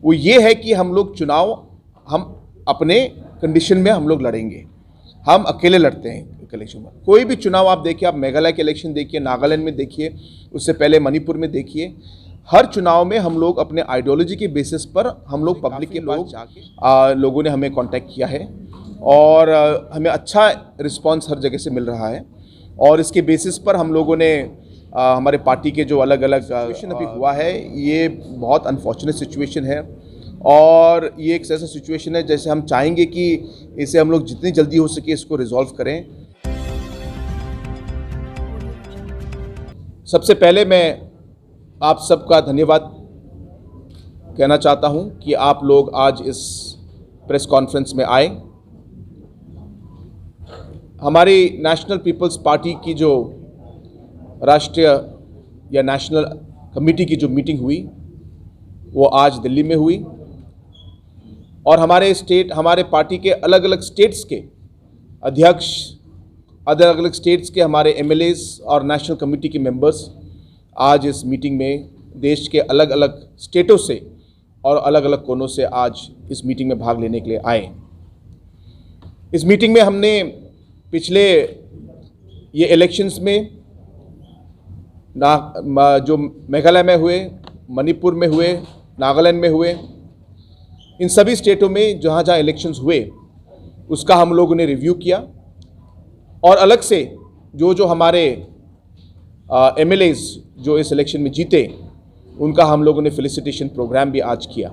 वो ये है कि हम लोग चुनाव हम अपने कंडीशन में हम लोग लड़ेंगे। हम अकेले लड़ते हैं इलेक्शन में। कोई भी चुनाव आप देखिए, आप मेघालय के इलेक्शन देखिए, नागालैंड में देखिए, उससे पहले मणिपुर में देखिए, हर चुनाव में हम लोग अपने आइडियोलॉजी के बेसिस पर हम लोग पब्लिक के लोगों ने हमें कांटेक्ट किया है और हमें अच्छा रिस्पांस हर जगह से मिल रहा है। और इसके बेसिस पर हम लोगों ने हमारे पार्टी के जो अलग अलग सिचुएशन अभी हुआ है, ये बहुत अनफॉर्चुनेट सिचुएशन है और ये एक ऐसा सिचुएशन है जैसे हम चाहेंगे कि इसे हम लोग जितनी जल्दी हो सके इसको रिजॉल्व करें। सबसे पहले मैं आप सबका धन्यवाद कहना चाहता हूं कि आप लोग आज इस प्रेस कॉन्फ्रेंस में आए। हमारी नेशनल पीपल्स पार्टी की जो राष्ट्रीय या नेशनल कमेटी की जो मीटिंग हुई वो आज दिल्ली में हुई और हमारे पार्टी के अलग अलग स्टेट्स के अध्यक्ष, अलग अलग स्टेट्स के हमारे एमएलएज और नेशनल कमेटी के मेंबर्स आज इस मीटिंग में देश के अलग अलग स्टेटों से और अलग अलग कोनों से आज इस मीटिंग में भाग लेने के लिए आए। इस मीटिंग में हमने पिछले ये इलेक्शंस में जो मेघालय में हुए, मणिपुर में हुए, नागालैंड में हुए, इन सभी स्टेटों में जहाँ जहाँ इलेक्शंस हुए उसका हम लोगों ने रिव्यू किया और अलग से जो हमारे एमएलएज जो इस इलेक्शन में जीते उनका हम लोगों ने फेलिसिटेशन प्रोग्राम भी आज किया।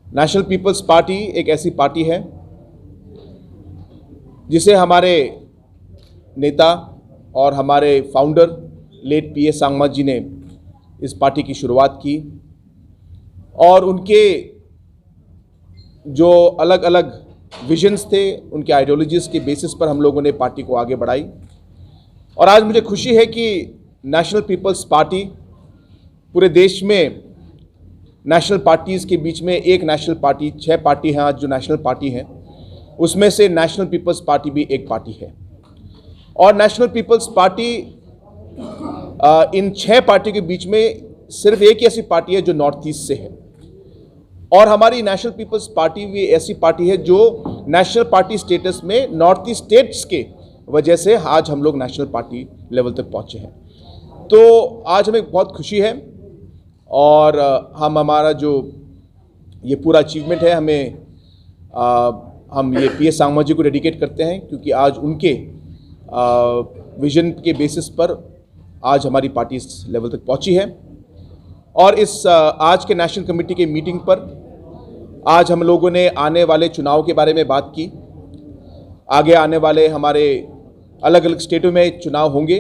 नेशनल पीपल्स पार्टी एक ऐसी पार्टी है जिसे हमारे नेता और हमारे फाउंडर लेट पीए सांगमा जी ने इस पार्टी की शुरुआत की और उनके जो अलग अलग विजन्स थे, उनके आइडियोलॉजीज़ के बेसिस पर हम लोगों ने पार्टी को आगे बढ़ाई। और आज मुझे खुशी है कि नेशनल पीपल्स पार्टी पूरे देश में नेशनल पार्टीज़ के बीच में एक नेशनल पार्टी, 6 पार्टी हैं आज जो नेशनल पार्टी हैं, उसमें से नेशनल पीपल्स पार्टी भी एक पार्टी है। और नेशनल पीपल्स पार्टी इन 6 पार्टियों के बीच में सिर्फ एक ही ऐसी पार्टी है जो नॉर्थ ईस्ट से है और हमारी नेशनल पीपल्स पार्टी भी ऐसी पार्टी है जो नेशनल पार्टी स्टेटस में नॉर्थ ईस्ट स्टेट्स के वजह से आज हम लोग नेशनल पार्टी लेवल तक पहुंचे हैं। तो आज हमें बहुत खुशी है और हमारा जो ये पूरा अचीवमेंट है हम ये पीए सांगमा जी को डेडिकेट करते हैं क्योंकि आज उनके विजन के बेसिस पर आज हमारी पार्टी इस लेवल तक पहुंची है। और इस आज के नेशनल कमेटी के मीटिंग पर आज हम लोगों ने आने वाले चुनाव के बारे में बात की। आगे आने वाले हमारे अलग अलग स्टेटों में चुनाव होंगे।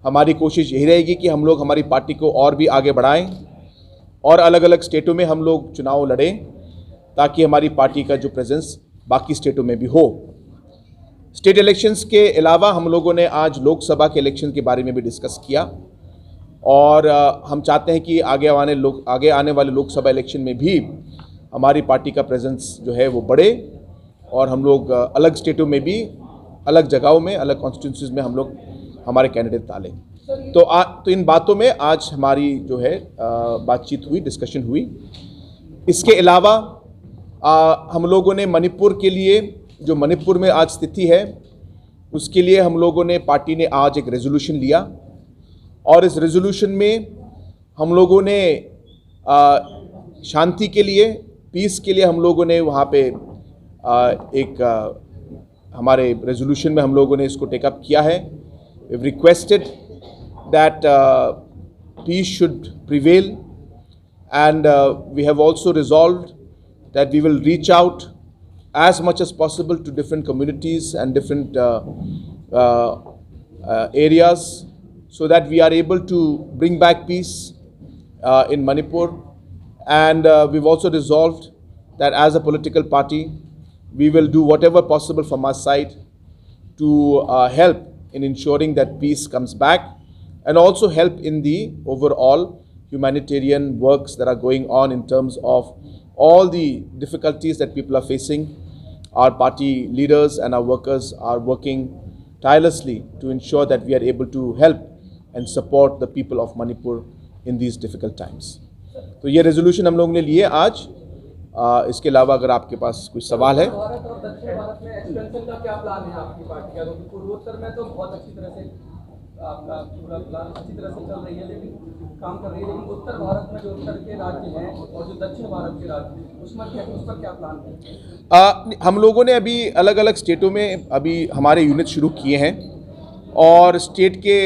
हमारी कोशिश यही रहेगी कि हम लोग हमारी पार्टी को और भी आगे बढ़ाएं और अलग अलग स्टेटों में हम लोग चुनाव लड़ें ताकि हमारी पार्टी का जो प्रेजेंस बाकी स्टेटों में भी हो। स्टेट इलेक्शंस के अलावा हम लोगों ने आज लोकसभा के इलेक्शन के बारे में भी डिस्कस किया और हम चाहते हैं कि आगे आने वाले लोकसभा इलेक्शन में भी हमारी पार्टी का प्रेजेंस जो है वो बढ़े और हम लोग अलग स्टेटों में भी, अलग जगहों में, अलग कॉन्स्टिट्यूंसीज में हम लोग हमारे कैंडिडेट डालें। तो इन बातों में आज हमारी जो है बातचीत हुई, डिस्कशन हुई। इसके अलावा हम लोगों ने मणिपुर के लिए, जो मणिपुर में आज स्थिति है, उसके लिए हम लोगों ने, पार्टी ने आज एक रेजोल्यूशन लिया और इस रेजोल्यूशन में हम लोगों ने शांति के लिए, पीस के लिए हम लोगों ने वहाँ पे हमारे रेजोल्यूशन में हम लोगों ने इसको टेकअप किया है। We've requested that peace should prevail and we have also resolved that we will reach out as much as possible to different communities and different areas so that we are able to bring back peace in Manipur. And we've also resolved that as a political party we will do whatever possible from our side to help in ensuring that peace comes back and also help in the overall humanitarian works that are going on in terms of all the difficulties that people are facing. Our party leaders and our workers are working tirelessly to ensure that we are able to help and support the people of Manipur in these difficult times. तो ये resolution हम लोगों ने लिए आज। इसके अलावा अगर आपके पास कोई सवाल है। भारत और दक्षिण भारत में एक्सपेंशन का क्या प्लान है आपकी पार्टी का? क्योंकि पूर्वोत्तर में तो बहुत अच्छी तरह से आपका पूरा प्लान अच्छी तरह से चल रही है, लेकिन काम कर रही है, लेकिन उत्तर भारत में जो उत्तर के राज्य हैं और जो दक्षिण भारत के राज्य हैं उस पर क्या प्लान है? हम लोगों ने अभी अलग अलग स्टेटों में अभी हमारे यूनिट शुरू किए हैं और स्टेट के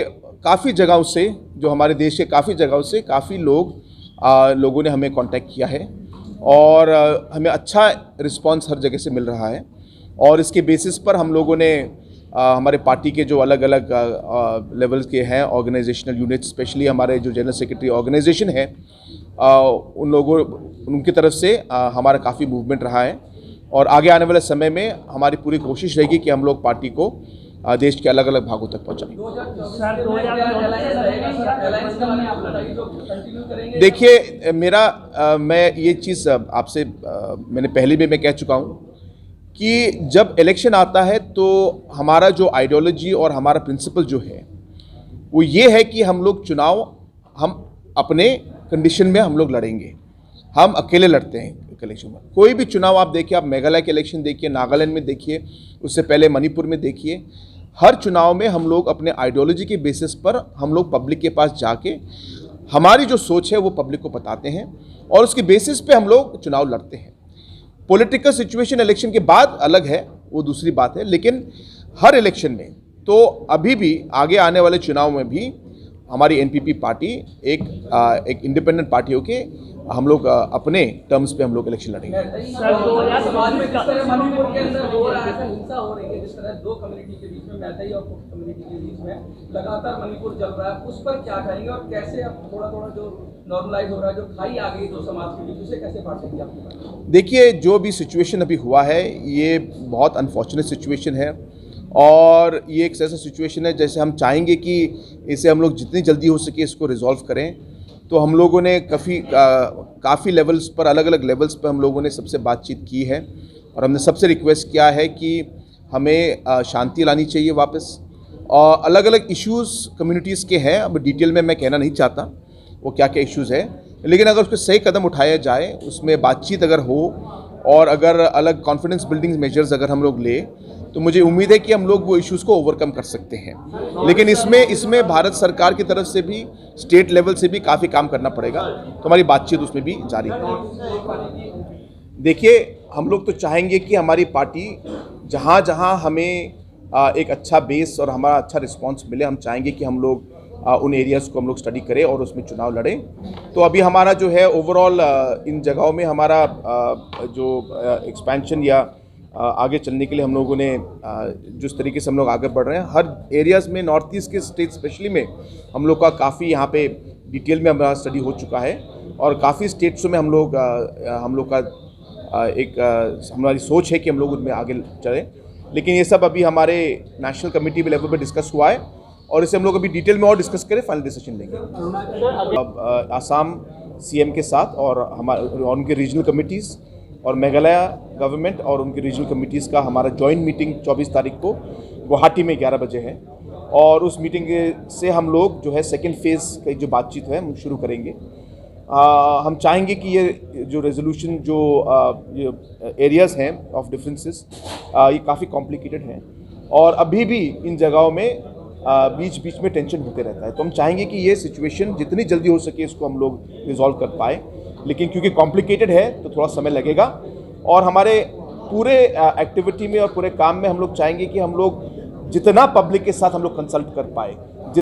काफ़ी जगहों से, जो हमारे देश के काफ़ी जगहों से काफ़ी लोगों ने हमें कांटेक्ट किया है और हमें अच्छा रिस्पांस हर जगह से मिल रहा है। और इसके बेसिस पर हम लोगों ने हमारे पार्टी के जो अलग अलग लेवल्स के हैं ऑर्गेनाइजेशनल यूनिट, स्पेशली हमारे जो जनरल सेक्रेटरी ऑर्गेनाइजेशन है, उनकी तरफ से हमारा काफ़ी मूवमेंट रहा है। और आगे आने वाले समय में हमारी पूरी कोशिश रहेगी कि हम लोग पार्टी को देश के अलग अलग भागों तक पहुँचाएं। देखिए मैं ये चीज़ आपसे मैंने पहले भी मैं कह चुका हूँ कि जब इलेक्शन आता है तो हमारा जो आइडियोलॉजी और हमारा प्रिंसिपल जो है वो ये है कि हम लोग चुनाव हम अपने कंडीशन में हम लोग लड़ेंगे। हम अकेले लड़ते हैं इलेक्शन में। कोई भी चुनाव आप देखिए, आप मेघालय के इलेक्शन देखिए, नागालैंड में देखिए, उससे पहले मणिपुर में देखिए, हर चुनाव में हम लोग अपने आइडियोलॉजी के बेसिस पर हम लोग पब्लिक के पास जाके हमारी जो सोच है वो पब्लिक को बताते हैं और उसके बेसिस पे हम लोग चुनाव लड़ते हैं। पॉलिटिकल सिचुएशन इलेक्शन के बाद अलग है, वो दूसरी बात है, लेकिन हर इलेक्शन में तो अभी भी आगे आने वाले चुनाव में भी हमारी एनपीपी पार्टी एक इंडिपेंडेंट पार्टी होके हम लोग अपने टर्म्स पे हम लोग इलेक्शन लड़ेंगे। समाज में जिस तरह मणिपुर के अंदर हो रहा है, हिंसा हो रही है, जिस तरह दो कम्युनिटी के बीच में, मैथई और कुकी कम्युनिटी के बीच में लगातार मणिपुर जल रहा है, उस पर क्या कहेंगे और कैसे अब थोड़ा थोड़ा जो नॉर्मलाइज हो रहा है, जो खाई आ गई दो समाज के बीच, उसे कैसे बांट सकती है आपकी? देखिए, जो भी सिचुएशन अभी हुआ है ये बहुत अनफॉर्चुनेट सिचुएशन है और ये एक ऐसा सिचुएशन है जैसे हम चाहेंगे कि इसे हम लोग जितनी जल्दी हो सके इसको रिजॉल्व करें। तो हम लोगों ने काफ़ी लेवल्स पर, अलग अलग लेवल्स पर हम लोगों ने सबसे बातचीत की है और हमने सबसे रिक्वेस्ट किया है कि हमें शांति लानी चाहिए वापस। और अलग अलग इश्यूज़ कम्युनिटीज़ के हैं, अब डिटेल में मैं कहना नहीं चाहता वो क्या क्या इश्यूज़ है, लेकिन अगर उस पर सही कदम उठाया जाए, उसमें बातचीत अगर हो और अगर अलग कॉन्फिडेंस बिल्डिंग मेजर्स अगर हम लोग ले, तो मुझे उम्मीद है कि हम लोग वो इश्यूज़ को ओवरकम कर सकते हैं। लेकिन इसमें भारत सरकार की तरफ से भी, स्टेट लेवल से भी काफ़ी काम करना पड़ेगा, तो हमारी बातचीत उसमें भी जारी है। देखिए, हम लोग तो चाहेंगे कि हमारी पार्टी जहाँ जहाँ हमें एक अच्छा बेस और हमारा अच्छा रिस्पांस मिले, हम चाहेंगे कि हम लोग उन एरियाज़ को हम लोग स्टडी करें और उसमें चुनाव लड़ें। तो अभी हमारा जो है ओवरऑल इन जगहों में हमारा जो एक्सपेंशन या आगे चलने के लिए हम लोगों ने जिस तरीके से हम लोग आगे बढ़ रहे हैं, हर एरियाज़ में, नॉर्थ ईस्ट के स्टेट स्पेशली में हम लोग का काफ़ी यहाँ पे डिटेल में हमारा स्टडी हो चुका है और काफ़ी स्टेट्सों में हम लोग का हमारी सोच है कि हम लोग उनमें आगे चलें। लेकिन ये सब अभी हमारे नेशनल कमेटी के लेवल पर डिस्कस हुआ है और इसे हम लोग अभी डिटेल में और डिस्कस करें, फाइनल डिसीजन लेंगे। अब आसाम सीएम के साथ और उनके रीजनल कमिटीज़ और मेघालय गवर्नमेंट और उनकी रीजनल कमिटीज़ का हमारा जॉइंट मीटिंग 24 तारीख को गुवाहाटी में 11 बजे है और उस मीटिंग से हम लोग जो है सेकेंड फेज़ की जो बातचीत है हम शुरू करेंगे। हम चाहेंगे कि ये जो रेजोल्यूशन जो एरियाज़ हैं ऑफ डिफरेंसेस, ये काफ़ी कॉम्प्लिकेटेड हैं और अभी भी इन जगहों में बीच बीच में टेंशन होते रहता है। तो हम चाहेंगे कि ये सिचुएशन जितनी जल्दी हो सके इसको हम लोग रिजॉल्व कर पाए, लेकिन क्योंकि कॉम्प्लिकेटेड है तो थोड़ा समय लगेगा। और हमारे पूरे एक्टिविटी में और पूरे काम में हम लोग चाहेंगे कि हम लोग जितना पब्लिक के साथ हम लोग कंसल्ट कर पाए,